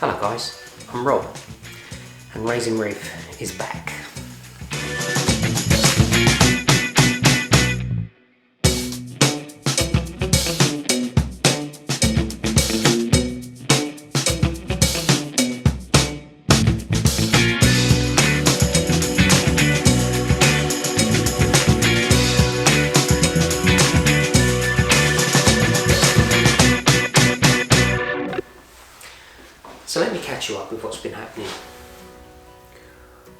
Hello guys, I'm Rob and Raising Reef is back. So let me catch you up with what's been happening.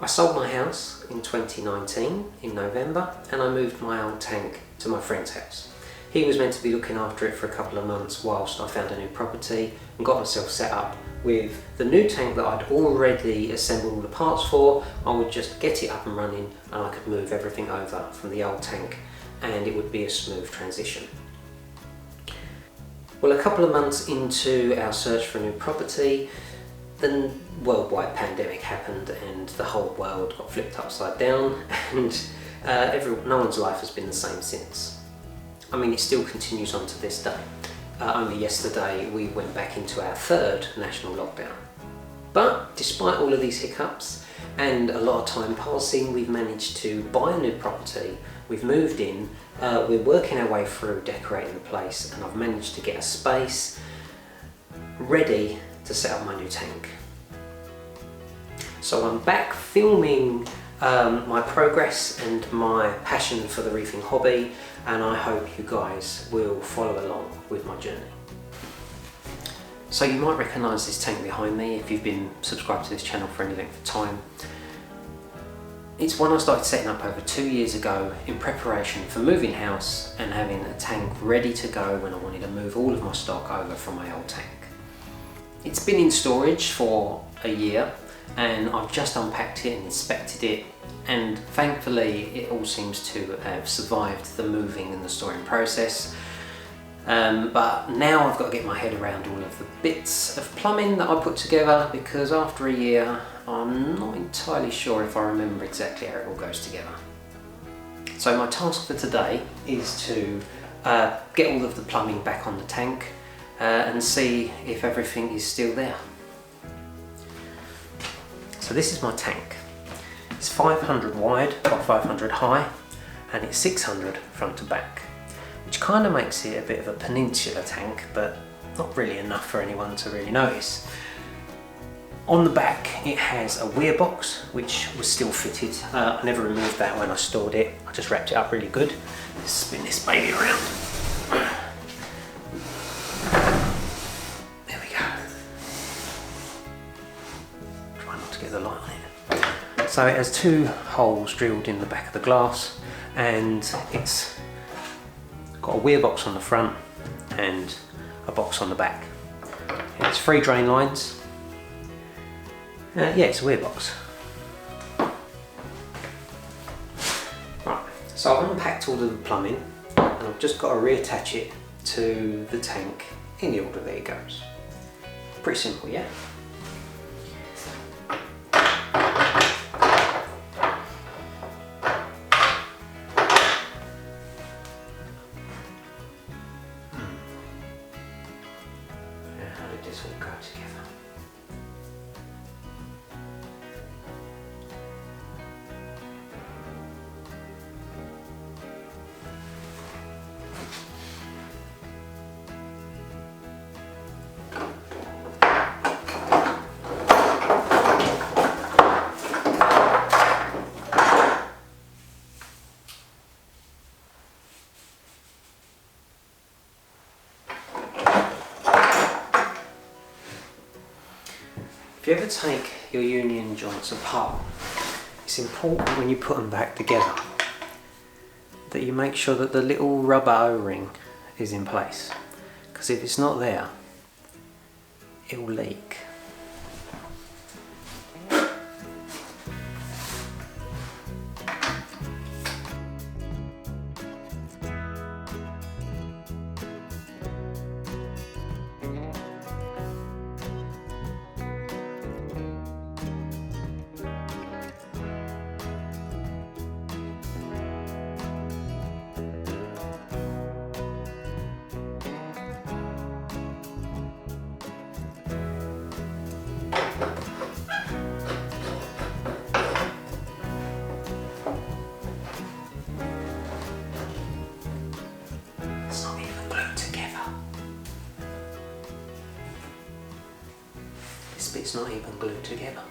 I sold my house in 2019 in November and I moved my old tank to my friend's house. He was meant to be looking after it for a couple of months whilst I found a new property and got myself set up with the new tank that I'd already assembled all the parts for. I would just get it up and running and I could move everything over from the old tank and it would be a smooth transition. Well, a couple of months into our search for a new property, the worldwide pandemic happened and the whole world got flipped upside down and no one's life has been the same since. I mean, it still continues on to this day. Only yesterday we went back into our third national lockdown. But despite all of these hiccups and a lot of time passing, we've managed to buy a new property, we've moved in, we're working our way through decorating the place and I've managed to get a space ready to set up my new tank. So I'm back filming my progress and my passion for the reefing hobby, and I hope you guys will follow along with my journey. So you might recognise this tank behind me if you've been subscribed to this channel for any length of time. It's one I started setting up over 2 years ago in preparation for moving house and having a tank ready to go when I wanted to move all of my stock over from my old tank. It's been in storage for a year and I've just unpacked it and inspected it, and thankfully it all seems to have survived the moving and the storing process. But now I've got to get my head around all of the bits of plumbing that I put together, because after a year I'm not entirely sure if I remember exactly how it all goes together. So my task for today is to get all of the plumbing back on the tank and see if everything is still there. So this is my tank. It's 500 wide by 500 high and it's 600 front to back, which kind of makes it a bit of a peninsula tank, but not really enough for anyone to really notice. On the back it has a weir box which was still fitted. I never removed that when I stored it, I just wrapped it up really good. Let's spin this baby around. There we go. Try not to get the light on it. So it has two holes drilled in the back of the glass and it's got a weir box on the front and a box on the back. It's 3 drain lines. Yeah, it's a weir box. Right, so I've unpacked all of the plumbing and I've just got to reattach it to the tank in the order that it goes. Pretty simple, yeah? How did this all go together? If you ever take your union joints apart, it's important when you put them back together that you make sure that the little rubber O-ring is in place, because if it's not there, it will leak. This bit's not even glued together.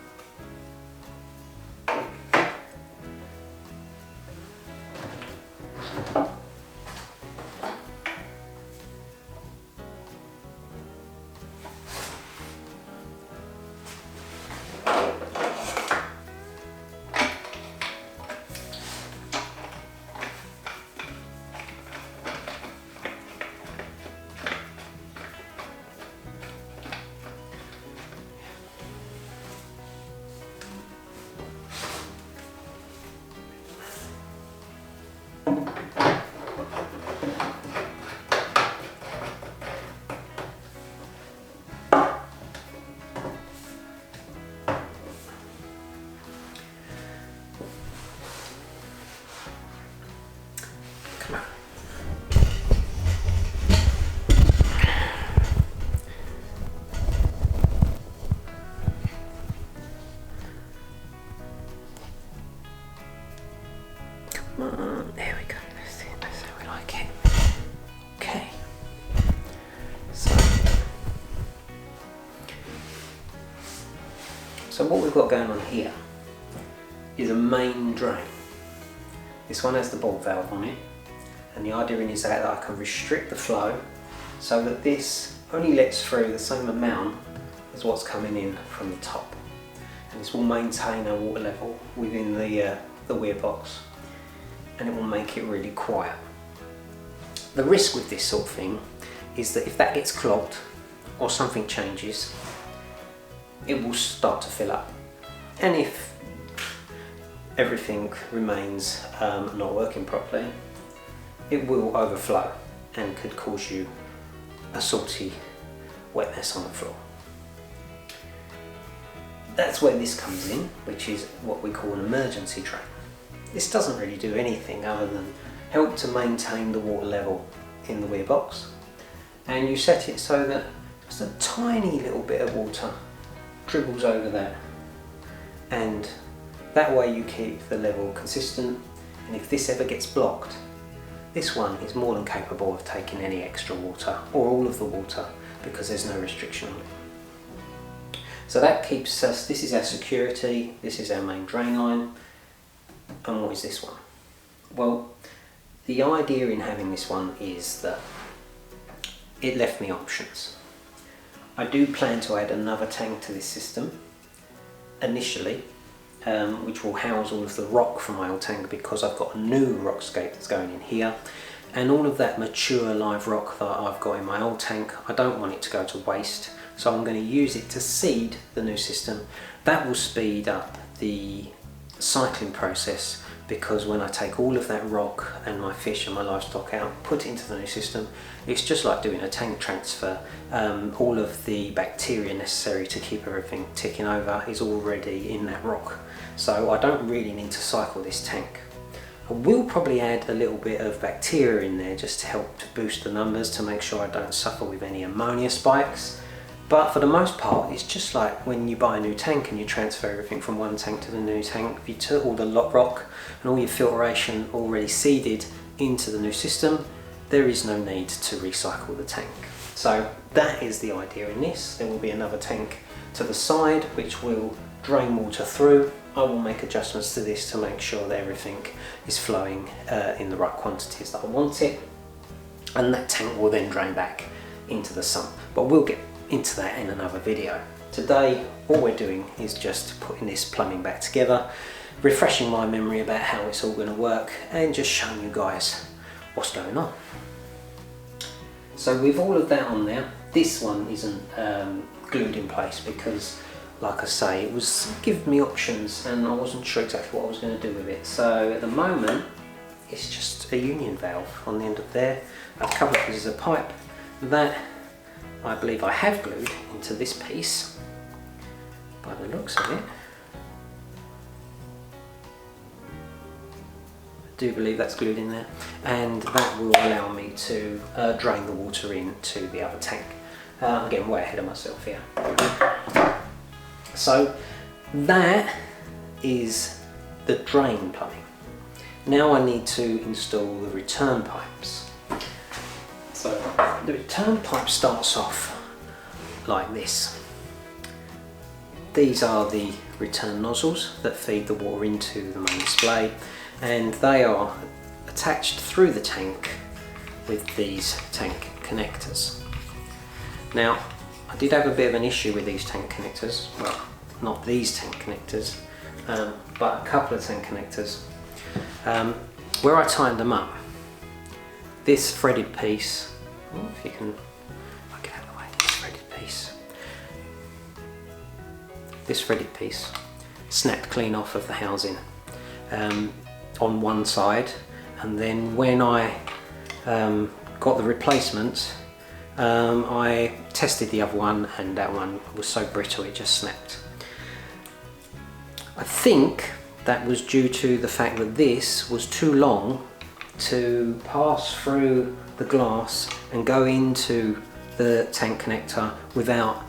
There we go, that's how we like it. Okay, so what we've got going on here is a main drain. This one has the bulb valve on it, and the idea is that I can restrict the flow so that this only lets through the same amount as what's coming in from the top, and this will maintain our water level within the weir box, and it will make it really quiet. The risk with this sort of thing is that if that gets clogged or something changes, it will start to fill up, and if everything remains not working properly, it will overflow and could cause you a salty wetness on the floor. That's where this comes in, which is what we call an emergency drain. This doesn't really do anything other than help to maintain the water level in the weir box, and you set it so that just a tiny little bit of water dribbles over that, and that way you keep the level consistent, and if this ever gets blocked, this one is more than capable of taking any extra water or all of the water because there's no restriction on it. So that keeps us, this is our security, this is our main drain line. And what is this one? Well, the idea in having this one is that it left me options. I do plan to add another tank to this system initially, which will house all of the rock from my old tank, because I've got a new rock scape that's going in here, and all of that mature live rock that I've got in my old tank, I don't want it to go to waste, so I'm going to use it to seed the new system. That will speed up the cycling process, because when I take all of that rock and my fish and my livestock out, put it into the new system, it's just like doing a tank transfer. All of the bacteria necessary to keep everything ticking over is already in that rock, so I don't really need to cycle this tank. I will probably add a little bit of bacteria in there just to help to boost the numbers, to make sure I don't suffer with any ammonia spikes. But for the most part, it's just like when you buy a new tank and you transfer everything from one tank to the new tank. If you took all the rock and all your filtration already seeded into the new system, there is no need to recycle the tank. So that is the idea in this. There will be another tank to the side which will drain water through. I will make adjustments to this to make sure that everything is flowing in the right quantities that I want it, and that tank will then drain back into the sump. But we'll get into that in another video. Today all we're doing is just putting this plumbing back together, refreshing my memory about how it's all going to work, and just showing you guys what's going on. So with all of that on there, this one isn't glued in place because, like I say, it was giving me options and I wasn't sure exactly what I was going to do with it. So at the moment it's just a union valve on the end of there, a couple of pieces of pipe that I believe I have glued into this piece by the looks of it. I do believe that's glued in there, and that will allow me to drain the water into the other tank. I'm getting way ahead of myself here. So that is the drain plumbing. Now I need to install the return pipes. So the return pipe starts off like this, these are the return nozzles that feed the water into the main display, and they are attached through the tank with these tank connectors. Now, I did have a bit of an issue with these tank connectors. Well, not these tank connectors, but a couple of tank connectors. Where I tightened them up, this threaded piece, if you can, I'll get out of the way, this threaded piece snapped clean off of the housing on one side, and then when I got the replacement, I tested the other one, and that one was so brittle it just snapped. I think that was due to the fact that this was too long to pass through the glass and go into the tank connector without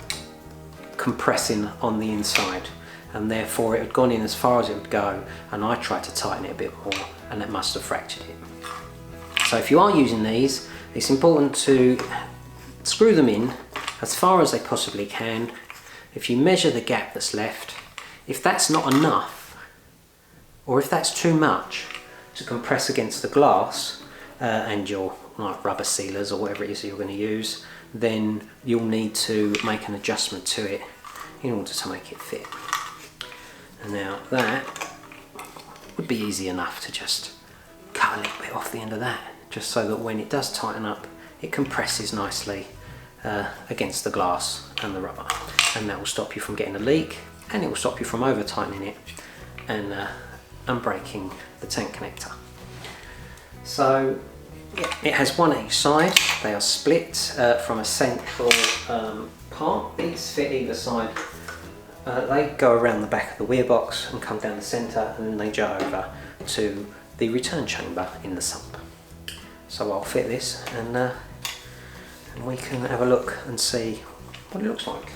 compressing on the inside, and therefore it had gone in as far as it would go, and I tried to tighten it a bit more and that must have fractured it. So if you are using these, it's important to screw them in as far as they possibly can. If you measure the gap that's left, if that's not enough, or if that's too much to compress against the glass and your rubber sealers or whatever it is you're going to use, then you'll need to make an adjustment to it in order to make it fit. And now that would be easy enough to just cut a little bit off the end of that, just so that when it does tighten up, it compresses nicely against the glass and the rubber, and that will stop you from getting a leak, and it will stop you from over tightening it and unbreaking the tank connector. So it has one each side. They are split from a central part. These fit either side. They go around the back of the weir box and come down the centre, and then they jut over to the return chamber in the sump. So I'll fit this, and we can have a look and see what it looks like.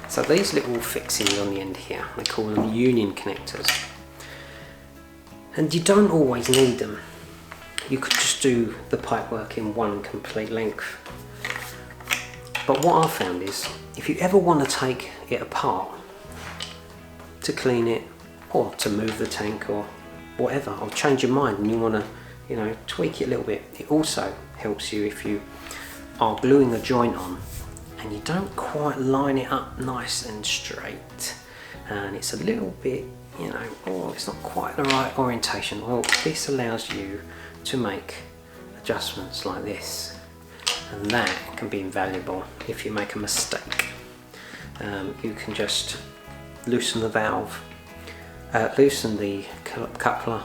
So these little fixings on the end here, they call them union connectors. And you don't always need them. You could just do the pipework in one complete length. But what I've found is, if you ever want to take it apart to clean it, or to move the tank, or whatever, or change your mind and you want to, tweak it a little bit, it also helps you if you are gluing a joint on and you don't quite line it up nice and straight, and it's a little bit, it's not quite the right orientation. Well, this allows you to make adjustments like this, and that can be invaluable if you make a mistake. You can just loosen the valve, loosen the coupler,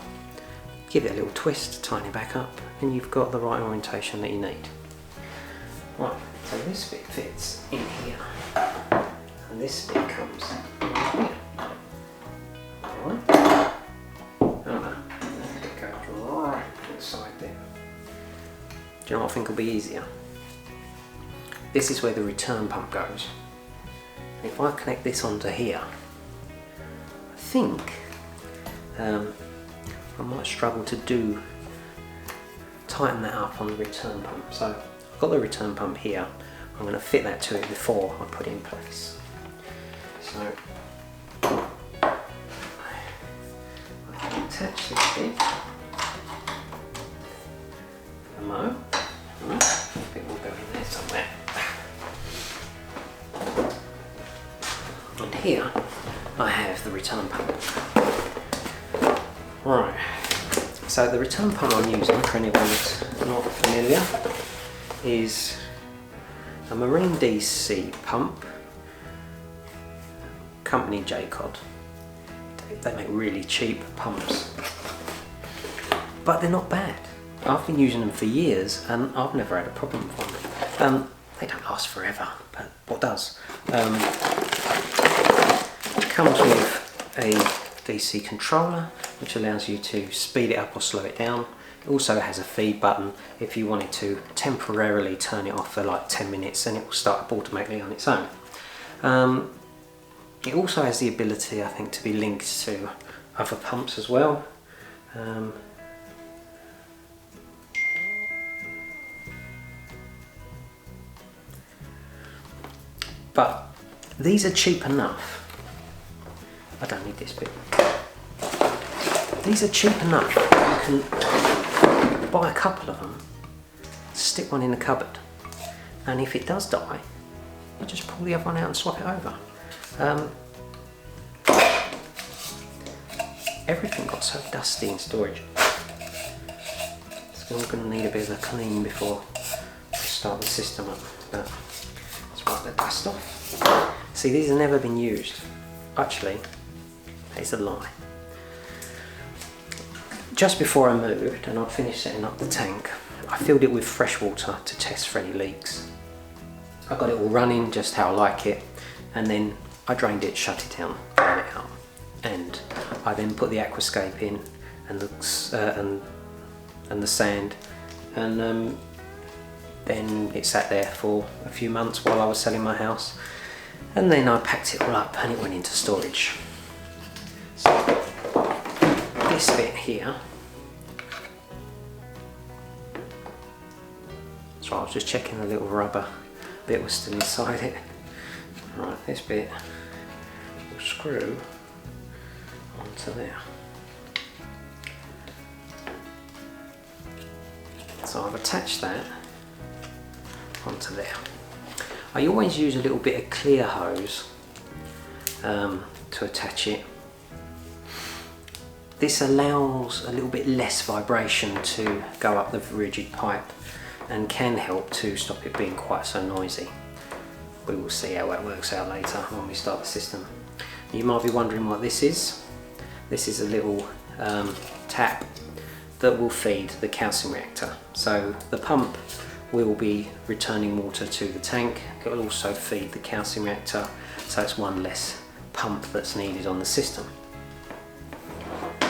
give it a little twist, tighten it back up, and you've got the right orientation that you need. Right, so this bit fits in here, and this bit comes in here. Alright, it goes right inside there. Do you know what I think will be easier? This is where the return pump goes. If I connect this onto here, I think I might struggle to tighten that up on the return pump. So I've got the return pump here. I'm going to fit that to it before I put it in place. So I can attach this bit. A mo. I think we'll go in there somewhere. And here I have the return pump. Right, so the return pump I'm using, for anyone that's not familiar, is a Marine DC pump, company J-Cod. They make really cheap pumps, but they're not bad. I've been using them for years and I've never had a problem with them. They don't last forever, but what does? It comes with a DC controller, which allows you to speed it up or slow it down. It also has a feed button if you wanted to temporarily turn it off for like 10 minutes and it will start up automatically on its own. It also has the ability, I think, to be linked to other pumps as well. But these are cheap enough. I don't need this bit. These are cheap enough. You can buy a couple of them, stick one in the cupboard, and if it does die, you just pull the other one out and swap it over. Everything got so dusty in storage. So I'm going to need a bit of a clean before I start the system up. But let's wipe the dust off. See, these have never been used. Actually, it's a lie. Just before I moved and I finished setting up the tank, I filled it with fresh water to test for any leaks. I got it all running just how I like it, and then I drained it, shut it down, ran it out, and I then put the aquascape in and the sand, and then it sat there for a few months while I was selling my house, and then I packed it all up and it went into storage. So this bit here, so I was just checking the little rubber bit was still inside it. Right, this bit will screw onto there. So I've attached that onto there. I always use a little bit of clear hose to attach it. This allows a little bit less vibration to go up the rigid pipe and can help to stop it being quite so noisy. We will see how that works out later when we start the system. You might be wondering what this is. This is a little tap that will feed the calcium reactor. So the pump will be returning water to the tank. It will also feed the calcium reactor, so it's one less pump that's needed on the system.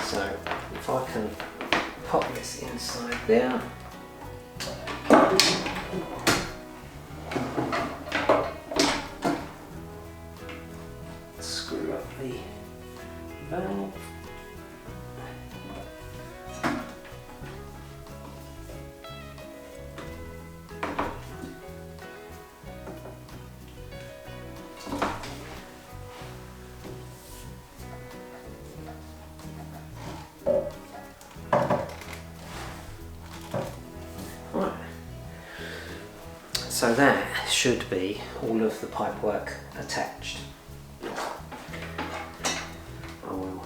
So if I can pop this inside there. Screw up the valve. So that should be all of the pipework attached. I will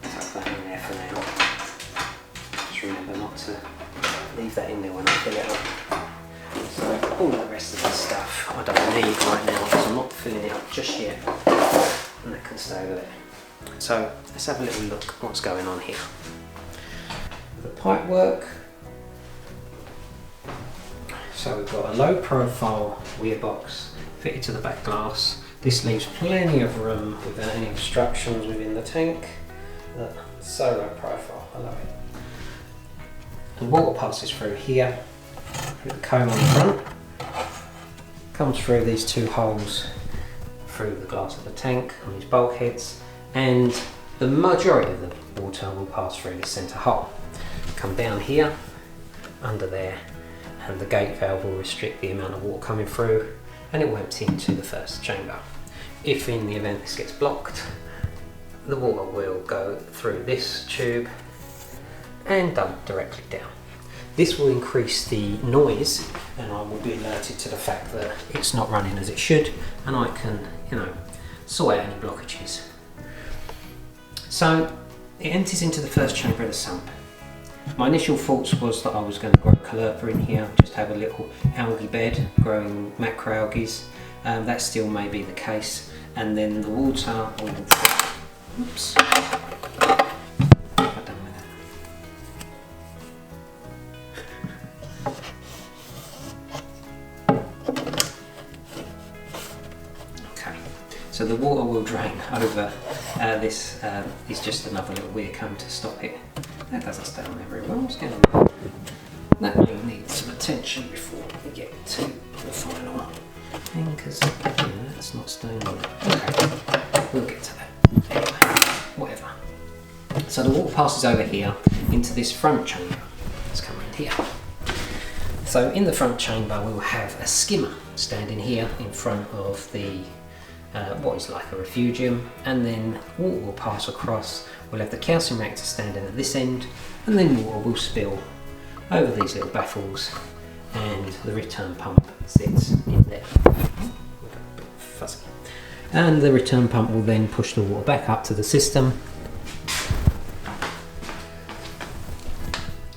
tuck that in there for now. Just remember not to leave that in there when I fill it up. So all the rest of this stuff I don't need right now because I'm not filling it up just yet, and that can stay over there. So let's have a little look at what's going on here. The pipework. So we've got a low profile weir box fitted to the back glass. This leaves plenty of room without any obstructions within the tank. Look, so low profile, I love it. The water passes through here, through the comb on the front, comes through these two holes through the glass of the tank on these bulkheads, and the majority of the water will pass through the centre hole. Come down here, under there, and the gate valve will restrict the amount of water coming through, and it will empty into the first chamber. If in the event this gets blocked, the water will go through this tube and dump directly down. This will increase the noise, and I will be alerted to the fact that it's not running as it should, and I can, sort out any blockages. So it empties into the first chamber of the sump. My initial thoughts was that I was going to grow calopa in here, just have a little algae bed growing macroalgae. That still may be the case, and then the water will... Oops. What have I done with that? Okay, So the water will drain over. This is just another little weir comb to stop it. That doesn't stay on there very well. What's going on? That may need some attention before we get to the final thing, because that's not staying on. Okay, we'll get to that. Anyway, whatever. So the water passes over here into this front chamber. Let's come around here. So in the front chamber we'll have a skimmer standing here in front of the what is like a refugium, and then water will pass across. We'll have the calcium reactor standing at this end, and then water will spill over these little baffles, and the return pump sits in there. Fuzzy. And the return pump will then push the water back up to the system.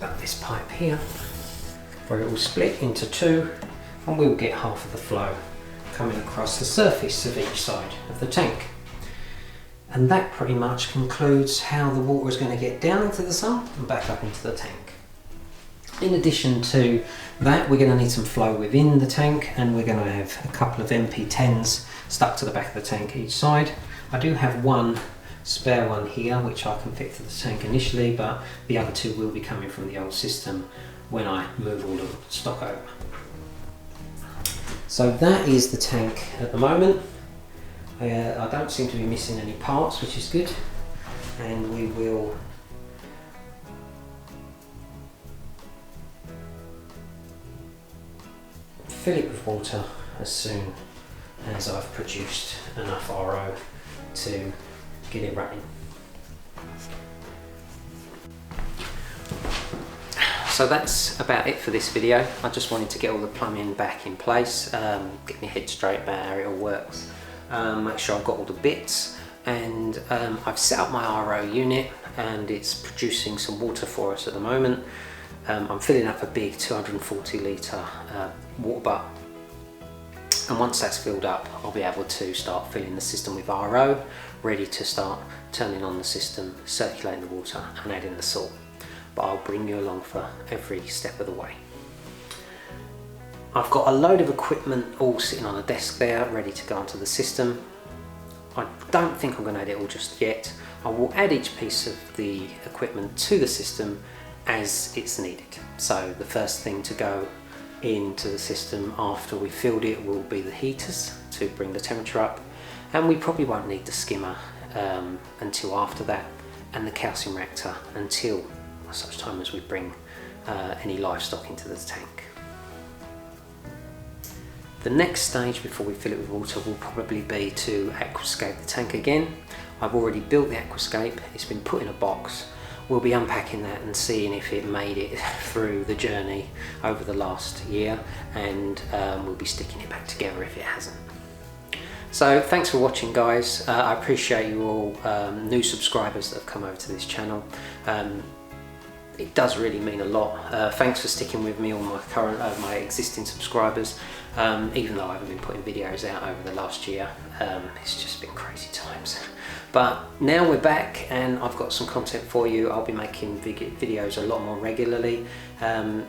Up this pipe here, where it will split into two, and we'll get half of the flow coming across the surface of each side of the tank. And that pretty much concludes how the water is going to get down into the sump and back up into the tank. In addition to that, we're going to need some flow within the tank, and we're going to have a couple of MP10s stuck to the back of the tank each side. I do have one spare one here which I can fit to the tank initially, but the other two will be coming from the old system when I move all the stock over. So that is the tank at the moment. I don't seem to be missing any parts, which is good, and we will fill it with water as soon as I've produced enough RO to get it running. So that's about it for this video. I just wanted to get all the plumbing back in place, get my head straight about how it all works, make sure I've got all the bits, and I've set up my RO unit and it's producing some water for us at the moment. I'm filling up a big 240 litre water butt, and once that's filled up I'll be able to start filling the system with RO, ready to start turning on the system, circulating the water and adding the salt. But I'll bring you along for every step of the way. I've got a load of equipment all sitting on a desk there ready to go onto the system. I don't think I'm going to add it all just yet. I will add each piece of the equipment to the system as it's needed. So the first thing to go into the system after we filled it will be the heaters to bring the temperature up, and we probably won't need the skimmer until after that, and the calcium reactor until such time as we bring any livestock into the tank. The next stage before we fill it with water will probably be to aquascape the tank again. I've already built the aquascape, it's been put in a box. We'll be unpacking that and seeing if it made it through the journey over the last year, and we'll be sticking it back together if it hasn't. So thanks for watching, guys. I appreciate you all new subscribers that have come over to this channel. It does really mean a lot. Thanks for sticking with me, all my current, my existing subscribers. Even though I haven't been putting videos out over the last year, it's just been crazy times. But now we're back and I've got some content for you. I'll be making videos a lot more regularly. I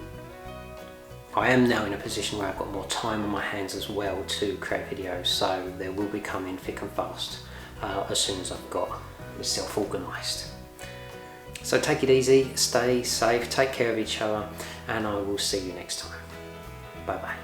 am now in a position where I've got more time on my hands as well to create videos, so they will be coming thick and fast as soon as I've got myself organised. So take it easy, stay safe, take care of each other, and I will see you next time. Bye bye.